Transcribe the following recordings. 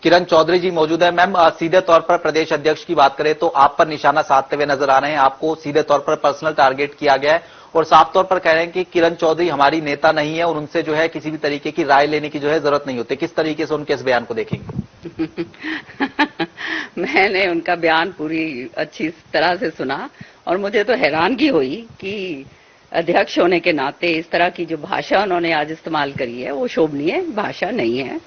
किरण चौधरी जी मौजूद है। मैम, सीधे तौर पर प्रदेश अध्यक्ष की बात करें तो आप पर निशाना साधते हुए नजर आ रहे हैं, आपको सीधे तौर पर पर्सनल टारगेट किया गया है और साफ तौर पर कह रहे हैं कि किरण चौधरी हमारी नेता नहीं है और उनसे जो है किसी भी तरीके की राय लेने की जो है जरूरत नहीं होती। किस तरीके से उनके इस बयान को देखेंगे? मैंने उनका बयान पूरी अच्छी तरह से सुना और मुझे तो हैरानगी हुई कि अध्यक्ष होने के नाते इस तरह की जो भाषा उन्होंने आज इस्तेमाल करी है वो शोभनीय भाषा नहीं है,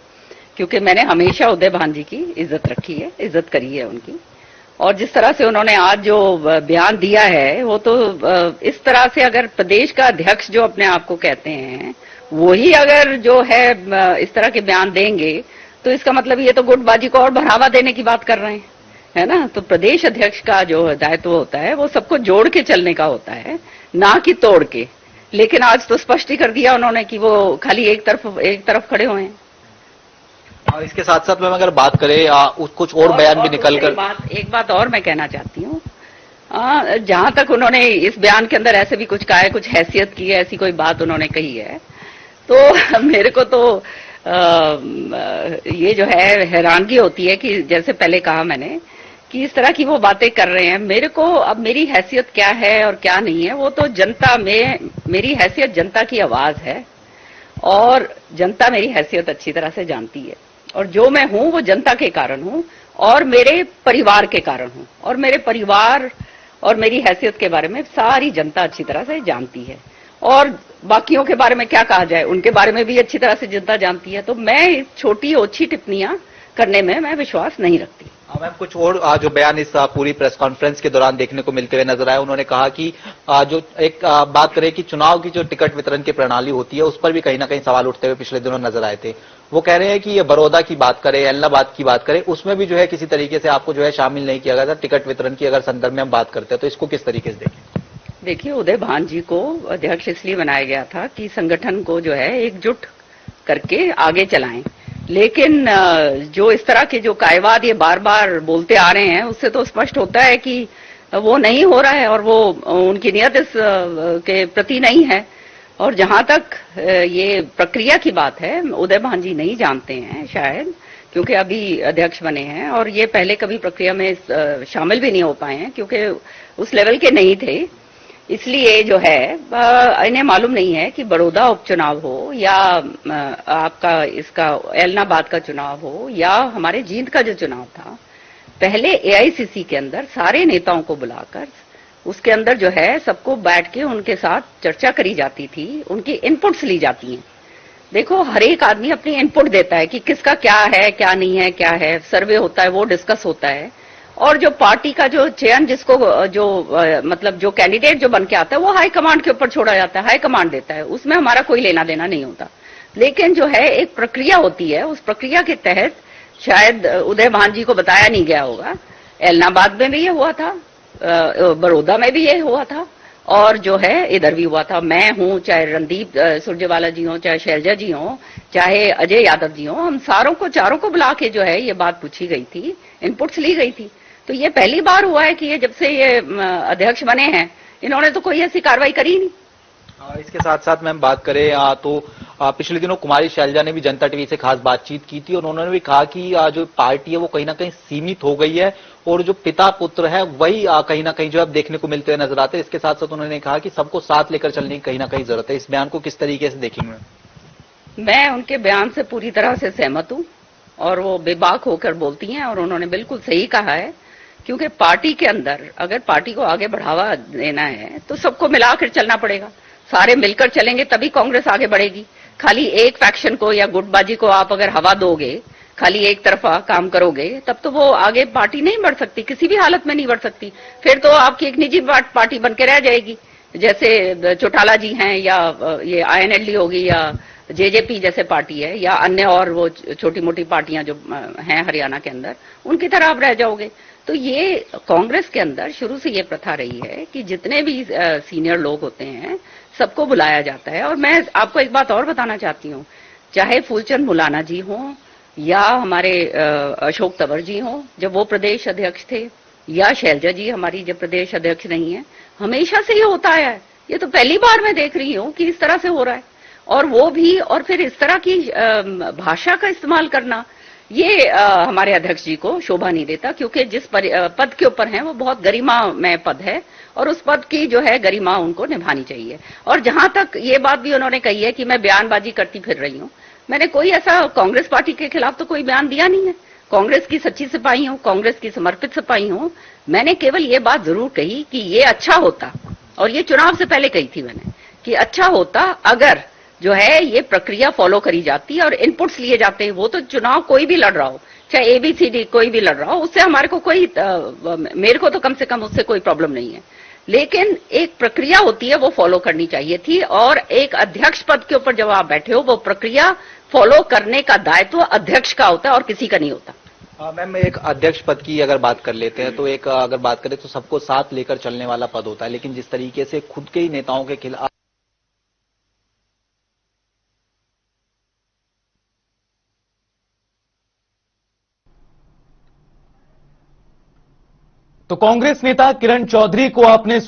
क्योंकि मैंने हमेशा उदय भान जी की इज्जत रखी है, इज्जत करी है उनकी। और जिस तरह से उन्होंने आज जो बयान दिया है वो तो इस तरह से अगर प्रदेश का अध्यक्ष जो अपने आप को कहते हैं वही अगर जो है इस तरह के बयान देंगे तो इसका मतलब ये तो गुटबाजी को और बढ़ावा देने की बात कर रहे हैं, है ना। तो प्रदेश अध्यक्ष का जो दायित्व होता है वो सबको जोड़ के चलने का होता है, ना कि तोड़ के। लेकिन आज तो स्पष्ट ही कर दिया उन्होंने कि वो खाली एक तरफ खड़े हुए हैं। और इसके साथ साथ मैम अगर बात करें कुछ और बयान भी निकल कर एक बात और मैं कहना चाहती हूँ, जहां तक उन्होंने इस बयान के अंदर ऐसे भी कुछ कहा है, कुछ हैसियत की है, ऐसी कोई बात उन्होंने कही है, तो मेरे को तो ये जो है हैरानगी होती है कि जैसे पहले कहा मैंने कि इस तरह की वो बातें कर रहे हैं। मेरे को अब मेरी हैसियत क्या है और क्या नहीं है वो तो जनता में, मेरी हैसियत जनता की आवाज है और जनता मेरी हैसियत अच्छी तरह से जानती है और जो मैं हूं वो जनता के कारण हूं और मेरे परिवार के कारण हूं और मेरे परिवार और मेरी हैसियत के बारे में सारी जनता अच्छी तरह से जानती है और बाकियों के बारे में क्या कहा जाए, उनके बारे में भी अच्छी तरह से जनता जानती है। तो मैं छोटी ओछी टिप्पणियां करने में मैं विश्वास नहीं रखती। मैम, कुछ और जो बयान इस पूरी प्रेस कॉन्फ्रेंस के दौरान देखने को मिलते हुए नजर आए, उन्होंने कहा कि जो एक बात करें कि चुनाव की जो टिकट वितरण की प्रणाली होती है उस पर भी कहीं ना कहीं सवाल उठते हुए पिछले दिनों नजर आए थे। वो कह रहे हैं कि ये बड़ौदा की बात करें, इलाहाबाद की बात करें, उसमें भी जो है किसी तरीके से आपको जो है शामिल नहीं किया गया था टिकट वितरण की अगर संदर्भ में हम बात करते हैं तो इसको किस तरीके से देखें? देखिए, उदय भान जी को अध्यक्ष इसलिए बनाया गया था कि संगठन को जो है एकजुट करके आगे चलाएं, लेकिन जो इस तरह के जो कायवाद ये बार बार बोलते आ रहे हैं उससे तो स्पष्ट होता है कि वो नहीं हो रहा है और वो उनकी नियत इस के प्रति नहीं है। और जहां तक ये प्रक्रिया की बात है, उदय भान जी नहीं जानते हैं शायद, क्योंकि अभी अध्यक्ष बने हैं और ये पहले कभी प्रक्रिया में शामिल भी नहीं हो पाए हैं क्योंकि उस लेवल के नहीं थे। इसलिए जो है इन्हें मालूम नहीं है कि बड़ौदा उपचुनाव हो या आपका इसका इलाहाबाद का चुनाव हो या हमारे जींद का जो चुनाव था, पहले एआईसीसी के अंदर सारे नेताओं को बुलाकर उसके अंदर जो है सबको बैठ के उनके साथ चर्चा करी जाती थी, उनकी इनपुट्स ली जाती हैं। देखो, हर एक आदमी अपनी इनपुट देता है कि किसका क्या है, क्या नहीं है, क्या है, सर्वे होता है, वो डिस्कस होता है और जो पार्टी का जो चयन जिसको जो मतलब जो कैंडिडेट जो बन के आता है वो हाई कमांड के ऊपर छोड़ा जाता है, हाई कमांड देता है, उसमें हमारा कोई लेना देना नहीं होता। लेकिन जो है एक प्रक्रिया होती है, उस प्रक्रिया के तहत शायद उदय भान जी को बताया नहीं गया होगा, इलाहाबाद में भी ये हुआ था, बड़ौदा में भी ये हुआ था और जो है इधर भी हुआ था। मैं हूं, चाहे रणदीप सुरजेवाला जी हो, चाहे शैलजा जी हो, चाहे अजय यादव जी हो, हम चारों को बुला के जो है ये बात पूछी गई थी, इनपुट्स ली गई थी। तो ये पहली बार हुआ है कि ये जब से ये अध्यक्ष बने हैं इन्होंने तो कोई ऐसी कार्रवाई करी नहीं। इसके साथ साथ मैम बात करें तो पिछले दिनों कुमारी शैलजा ने भी जनता टीवी से खास बातचीत की थी और उन्होंने भी कहा कि जो पार्टी है वो कहीं ना कहीं सीमित हो गई है और जो पिता पुत्र है वही कहीं ना कहीं जो अब देखने को मिलते हुए नजर आते हैं। इसके साथ साथ उन्होंने कहा कि सबको साथ लेकर चलने की कहीं ना कहीं जरूरत है। इस बयान को किस तरीके से देखेंगे? मैं उनके बयान से पूरी तरह से सहमत हूं और वो बेबाक होकर बोलती हैं और उन्होंने बिल्कुल सही कहा है, क्योंकि पार्टी के अंदर अगर पार्टी को आगे बढ़ावा देना है तो सबको मिलाकर चलना पड़ेगा, सारे मिलकर चलेंगे तभी कांग्रेस आगे बढ़ेगी। खाली एक फैक्शन को या गुटबाजी को आप अगर हवा दोगे, खाली एक तरफा काम करोगे, तब तो वो आगे पार्टी नहीं बढ़ सकती, किसी भी हालत में नहीं बढ़ सकती। फिर तो आपकी एक निजी पार्टी बन के रह जाएगी, जैसे चौटाला जी हैं या ये आईएनएलडी होगी या जेजेपी जैसे पार्टी है या अन्य और वो छोटी मोटी पार्टियां जो हैं हरियाणा के अंदर, उनकी तरह आप रह जाओगे। तो ये कांग्रेस के अंदर शुरू से ये प्रथा रही है कि जितने भी सीनियर लोग होते हैं सबको बुलाया जाता है। और मैं आपको एक बात और बताना चाहती हूँ, चाहे फूलचंद मुलाना जी हों या हमारे अशोक तंवर जी हों जब वो प्रदेश अध्यक्ष थे, या शैलजा जी हमारी जब प्रदेश अध्यक्ष नहीं है, हमेशा से ये होता है। ये तो पहली बार मैं देख रही हूँ कि इस तरह से हो रहा है। और वो भी, और फिर इस तरह की भाषा का इस्तेमाल करना, ये हमारे अध्यक्ष जी को शोभा नहीं देता, क्योंकि जिस पद के ऊपर हैं वो बहुत गरिमामय पद है और उस पद की जो है गरिमा उनको निभानी चाहिए। और जहां तक ये बात भी उन्होंने कही है कि मैं बयानबाजी करती फिर रही हूं, मैंने कोई ऐसा कांग्रेस पार्टी के खिलाफ तो कोई बयान दिया नहीं है। कांग्रेस की सच्ची सिपाही हूं, कांग्रेस की समर्पित सिपाही हूं। मैंने केवल ये बात जरूर कही कि ये अच्छा होता, और ये चुनाव से पहले कही थी मैंने, कि अच्छा होता अगर जो है ये प्रक्रिया फॉलो करी जाती है और इनपुट्स लिए जाते हैं। वो तो चुनाव कोई भी लड़ रहा हो, चाहे ABCD कोई भी लड़ रहा हो, उससे हमारे को कोई मेरे को तो कम से कम उससे कोई प्रॉब्लम नहीं है, लेकिन एक प्रक्रिया होती है वो फॉलो करनी चाहिए थी। और एक अध्यक्ष पद के ऊपर जब आप बैठे हो, वो प्रक्रिया फॉलो करने का दायित्व अध्यक्ष का होता है और किसी का नहीं होता। मैम, एक अध्यक्ष पद की अगर बात कर लेते हैं तो एक अगर बात करें तो सबको साथ लेकर चलने वाला पद होता है, लेकिन जिस तरीके से खुद के ही नेताओं के खिलाफ तो कांग्रेस नेता किरण चौधरी को आपने